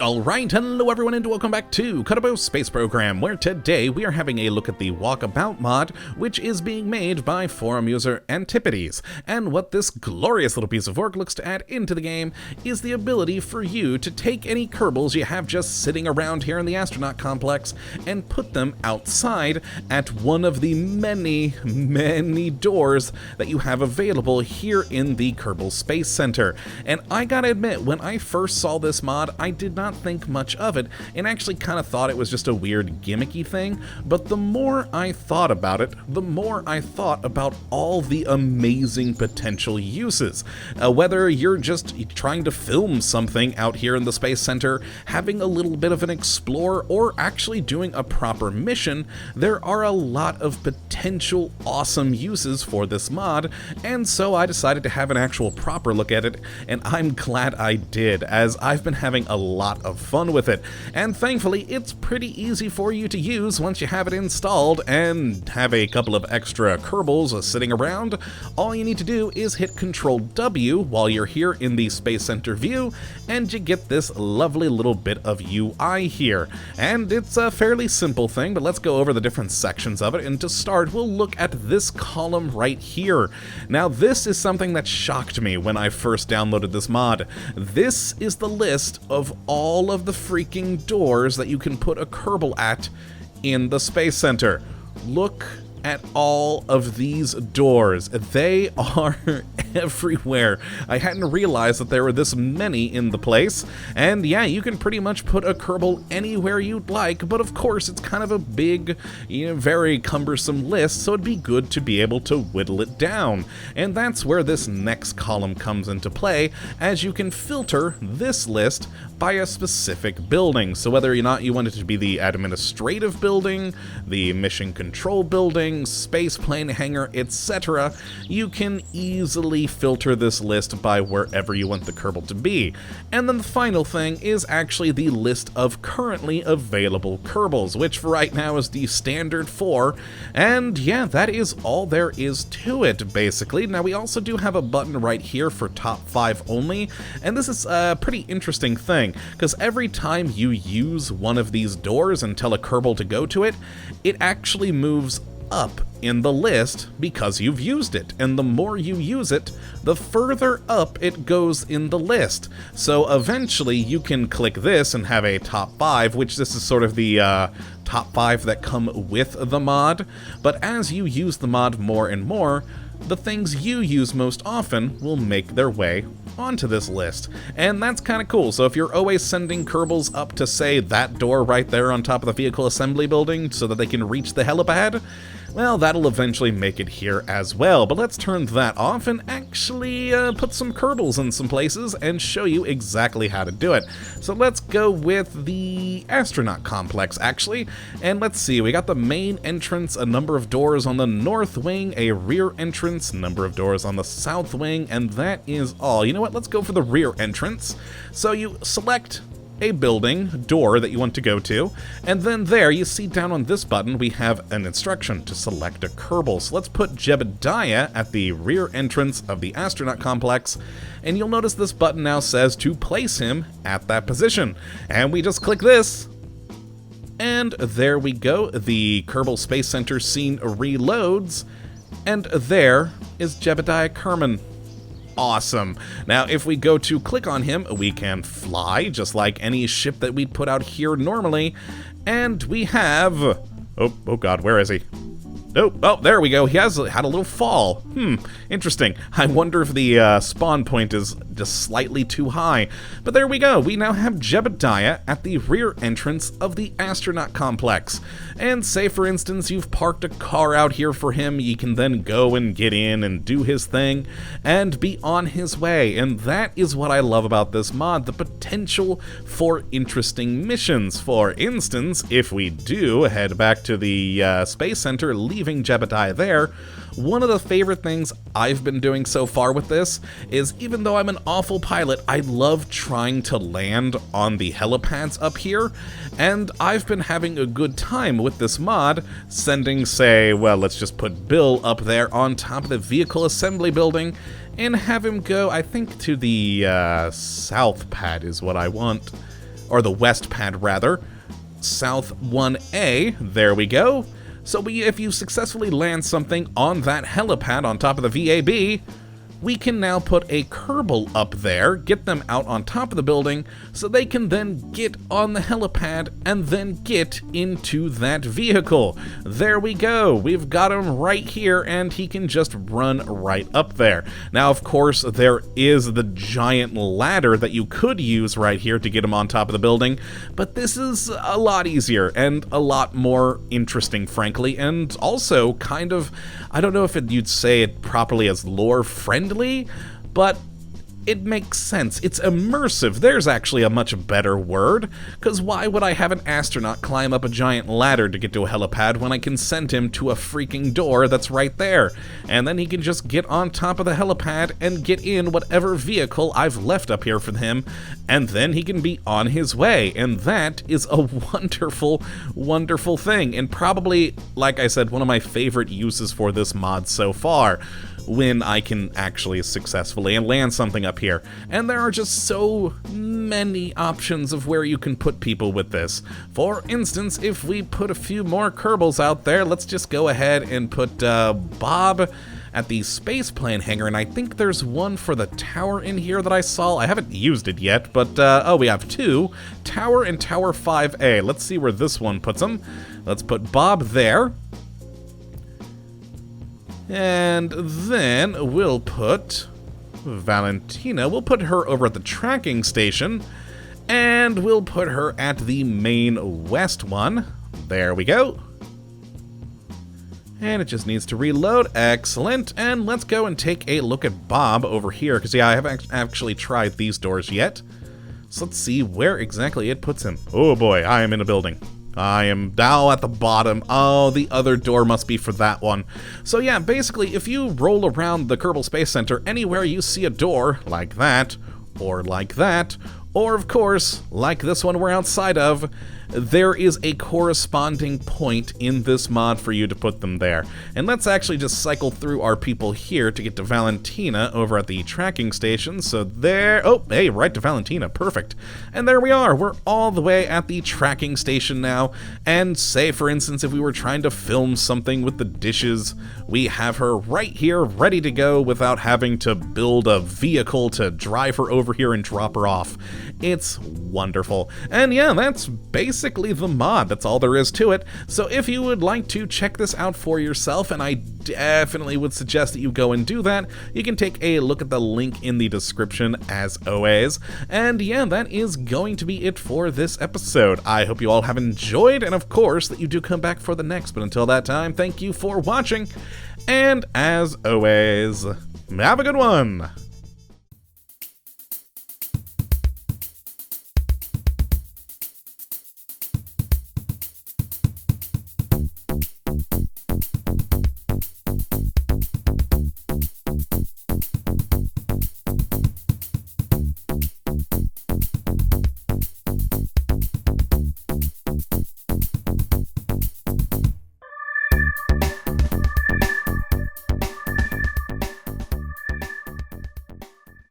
Alright, hello everyone and welcome back to Kottabos Space Program, where today we are having a look at the Walkabout mod, which is being made by forum user Antipodes. And what this glorious little piece of work looks to add into the game is the ability for you to take any Kerbals you have just sitting around here in the astronaut complex and put them outside at one of the many doors that you have available here in the Kerbal Space Center. And I gotta admit, when I first saw this mod, I did not think much of it and actually kind of thought it was just a weird gimmicky thing, but the more I thought about it, the more I thought about all the amazing potential uses. Whether you're just trying to film something out here in the Space Center, having a little bit of an explore, or actually doing a proper mission, there are a lot of potential awesome uses for this mod, and so I decided to have an actual proper look at it, and I'm glad I did, as I've been having a lot of fun with it, and thankfully it's pretty easy for you to use once you have it installed and have a couple of extra Kerbals sitting around. All you need to do is hit Control W while you're here in the Space Center view, and you get this lovely little bit of UI here. And it's a fairly simple thing, but let's go over the different sections of it, and to start we'll look at this column right here. Now this is something that shocked me when I first downloaded this mod. This is the list of all of the freaking doors that you can put a Kerbal at in the Space Center. Look at all of these doors. They are everywhere. I hadn't realized that there were this many in the place, and yeah, you can pretty much put a Kerbal anywhere you'd like, but of course it's kind of a big, very cumbersome list, so it'd be good to be able to whittle it down. And that's where this next column comes into play, as you can filter this list by a specific building. So whether or not you want it to be the administrative building, the mission control building, space plane hangar, etc., you can easily filter this list by wherever you want the Kerbal to be. And then the final thing is actually the list of currently available Kerbals, which for right now is the standard 4, and yeah, that is all there is to it, basically. Now we also do have a button right here for top 5 only, and this is a pretty interesting thing, because every time you use one of these doors and tell a Kerbal to go to it, it actually moves up in the list because you've used it, and the more you use it, the further up it goes in the list. So eventually you can click this and have a top 5, which this is sort of the top 5 that come with the mod, but as you use the mod more and more, the things you use most often will make their way onto this list. And that's kind of cool. So if you're always sending Kerbals up to, say, that door right there on top of the vehicle assembly building so that they can reach the helipad, well, that'll eventually make it here as well. But let's turn that off and actually put some Kerbals in some places and show you exactly how to do it. So let's go with the astronaut complex, actually. And let's see, we got the main entrance, a number of doors on the north wing, a rear entrance, number of doors on the south wing, and that is all. You know what, let's go for the rear entrance. So you select a building door that you want to go to, and then there you see down on this button we have an instruction to select a Kerbal. So let's put Jebediah at the rear entrance of the astronaut complex, and you'll notice this button now says to place him at that position, and we just click this, and there we go. The Kerbal Space Center scene reloads, and there is Jebediah Kerbin. Awesome. Now, if we go to click on him, we can fly, just like any ship that we'd put out here normally. And we have... Oh god, where is he? Oh, there we go. He has had a little fall. Interesting. I wonder if the spawn point is just slightly too high. But there we go. We now have Jebediah at the rear entrance of the astronaut complex. And say, for instance, you've parked a car out here for him, you can then go and get in and do his thing and be on his way. And that is what I love about this mod, the potential for interesting missions. For instance, if we do head back to the Space Center, leaving Jebediah there, one of the favorite things I've been doing so far with this is, even though I'm an awful pilot, I love trying to land on the helipads up here, and I've been having a good time with this mod, sending, say, well, let's just put Bill up there on top of the vehicle assembly building, and have him go, I think, to the south pad is what I want. or the west pad rather, south 1A, there we go. So if you successfully land something on that helipad on top of the VAB, we can now put a Kerbal up there, get them out on top of the building, so they can then get on the helipad and then get into that vehicle. There we go. We've got him right here, and he can just run right up there. Now, of course, there is the giant ladder that you could use right here to get him on top of the building, but this is a lot easier and a lot more interesting, frankly, and also kind of, I don't know if you'd say it properly as lore-friendly, but it makes sense. It's immersive. There's actually a much better word, because why would I have an astronaut climb up a giant ladder to get to a helipad when I can send him to a freaking door that's right there? And then he can just get on top of the helipad and get in whatever vehicle I've left up here for him, and then he can be on his way. And that is a wonderful, wonderful thing, and probably, like I said, one of my favorite uses for this mod so far, when I can actually successfully land something up here. And there are just so many options of where you can put people with this. For instance, if we put a few more Kerbals out there, let's just go ahead and put Bob at the spaceplane hangar, and I think there's one for the tower in here that I saw. I haven't used it yet, but oh, we have two, Tower and Tower 5A. Let's see where this one puts them. Let's put Bob there. And then we'll put Valentina. We'll put her over at the tracking station, and we'll put her at the main west one. There we go. And it just needs to reload. Excellent. And let's go and take a look at Bob over here, because yeah, I haven't actually tried these doors yet. So let's see where exactly it puts him. Oh boy, I am in a building. I am down at the bottom. Oh, the other door must be for that one. So yeah, basically, if you roll around the Kerbal Space Center, anywhere you see a door, like that, or like that, or of course, like this one we're outside of, there is a corresponding point in this mod for you to put them there. And let's actually just cycle through our people here to get to Valentina over at the tracking station. So there, oh, hey, right to Valentina, perfect. And there we are, we're all the way at the tracking station now. And say, for instance, if we were trying to film something with the dishes, we have her right here, ready to go without having to build a vehicle to drive her over here and drop her off. It's wonderful. And yeah, that's basically the mod. That's all there is to it. So if you would like to check this out for yourself, and I definitely would suggest that you go and do that, you can take a look at the link in the description as always. And yeah, that is going to be it for this episode. I hope you all have enjoyed, and of course that you do come back for the next. But until that time, thank you for watching, and as always, have a good one.